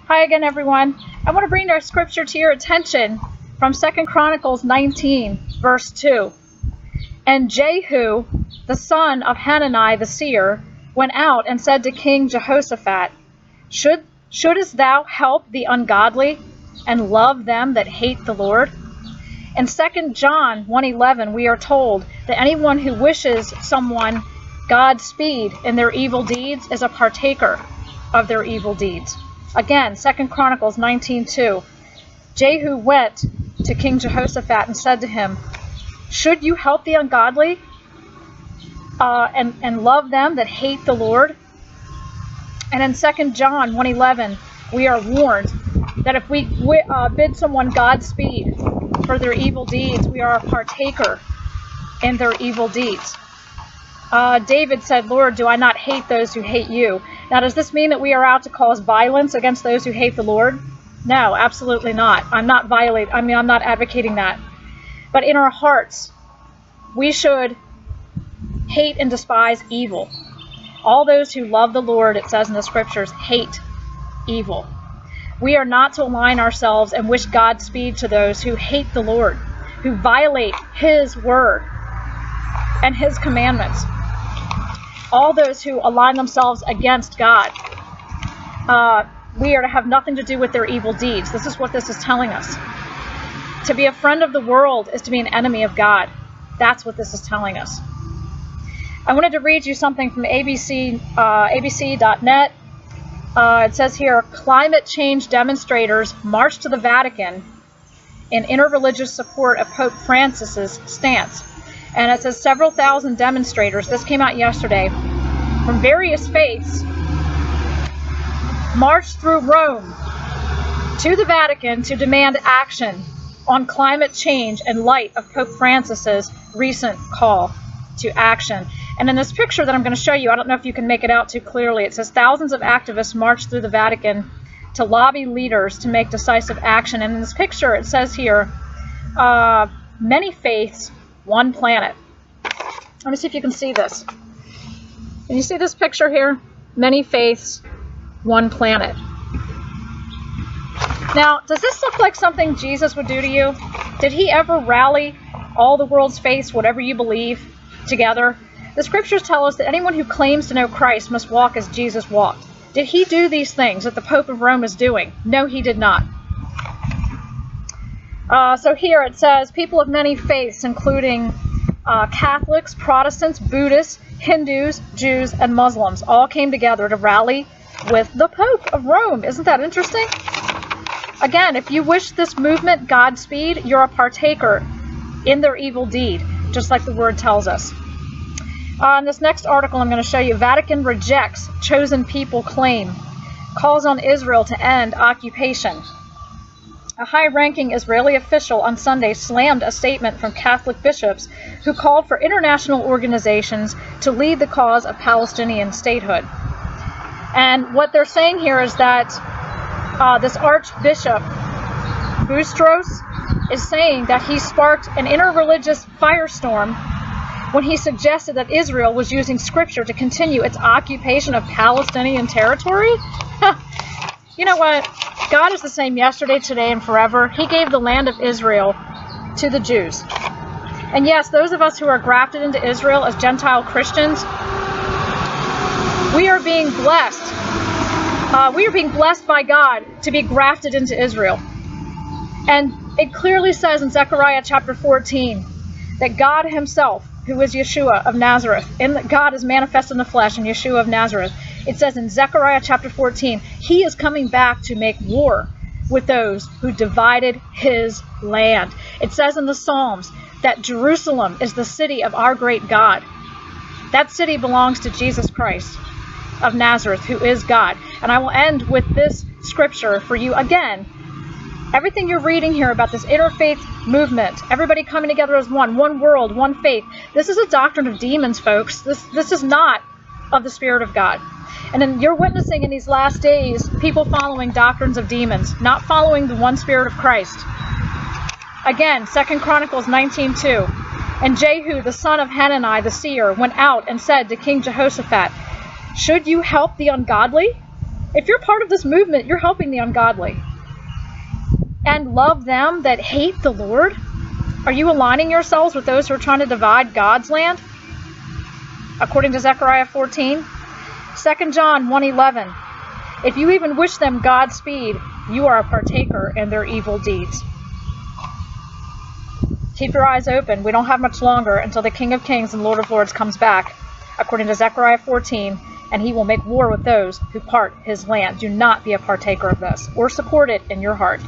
Hi again, everyone. I want to bring our scripture to your attention from 2 Chronicles 19, verse 2. And Jehu, the son of Hanani the seer, went out and said to King Jehosphat, Shouldest thou help the ungodly and love them that hate the Lord? In 2 John 1:11, we are told that anyone who wishes someone Godspeed in their evil deeds is a partaker of their evil deeds. Again, 2 Chronicles 19:2. Jehu went to King Jehosphat and said to him, Should you help the ungodly and love them that hate the Lord? And in 2 John 1:11, we are warned that if we bid someone Godspeed for their evil deeds, we are a partaker in their evil deeds. David said, Lord, do I not hate those who hate you? Now, does this mean that we are out to cause violence against those who hate the Lord? No, absolutely not. I'm not advocating that. But in our hearts, we should hate and despise evil. All those who love the Lord, it says in the scriptures, hate evil. We are not to align ourselves and wish Godspeed to those who hate the Lord, who violate His word and His commandments. All those who align themselves against God, we are to have nothing to do with their evil deeds. This is what this is telling us. To be a friend of the world is to be an enemy of God. That's what this is telling us. I wanted to read you something from abc.net. It says here, climate change demonstrators marched to the Vatican in interreligious support of Pope Francis's stance. And it says several thousand demonstrators, this came out yesterday, from various faiths, marched through Rome to the Vatican to demand action on climate change in light of Pope Francis's recent call to action. And in this picture that I'm going to show you, I don't know if you can make it out too clearly, it says thousands of activists marched through the Vatican to lobby leaders to make decisive action. And in this picture, it says here, many faiths, one planet. Let me see if you can see this. Can you see this picture here? Many faiths, one planet. Now, does this look like something Jesus would do to you? Did He ever rally all the world's faiths, whatever you believe, together? The scriptures tell us that anyone who claims to know Christ must walk as Jesus walked. Did He do these things that the Pope of Rome is doing? No, He did not. So here it says, people of many faiths, including Catholics, Protestants, Buddhists, Hindus, Jews, and Muslims, all came together to rally with the Pope of Rome. Isn't that interesting? Again, if you wish this movement Godspeed, you're a partaker in their evil deed, just like the word tells us. In this next article I'm going to show you, Vatican rejects chosen people claim, calls on Israel to end occupation. A high-ranking Israeli official on Sunday slammed a statement from Catholic bishops who called for international organizations to lead the cause of Palestinian statehood. And what they're saying here is that this Archbishop Boustros is saying that he sparked an interreligious firestorm when he suggested that Israel was using scripture to continue its occupation of Palestinian territory. You know what? God is the same yesterday, today, and forever. He gave the land of Israel to the Jews. And yes, those of us who are grafted into Israel as Gentile Christians, we are being blessed. We are being blessed by God to be grafted into Israel. And it clearly says in Zechariah chapter 14 that God Himself, who is Yeshua of Nazareth, and that God is manifest in the flesh in Yeshua of Nazareth, it says in Zechariah chapter 14, He is coming back to make war with those who divided His land. It says in the Psalms that Jerusalem is the city of our great God. That city belongs to Jesus Christ of Nazareth, who is God. And I will end with this scripture for you again. Everything you're reading here about this interfaith movement, everybody coming together as one world, one faith, this is a doctrine of demons, folks. This is not of the Spirit of God. And then you're witnessing in these last days people following doctrines of demons, not following the one Spirit of Christ. Again, 2 Chronicles 19:2. And Jehu, the son of Hanani, the seer, went out and said to King Jehosphat, Should you help the ungodly If you're part of this movement, you're helping the ungodly. And love them that hate the Lord? Are you aligning yourselves with those who are trying to divide God's land? According to Zechariah 14. 2 John 1:11. If you even wish them Godspeed, you are a partaker in their evil deeds. Keep your eyes open. We don't have much longer until the King of Kings and Lord of Lords comes back, according to Zechariah 14, and he will make war with those who part his land. Do not be a partaker of this or support it in your heart.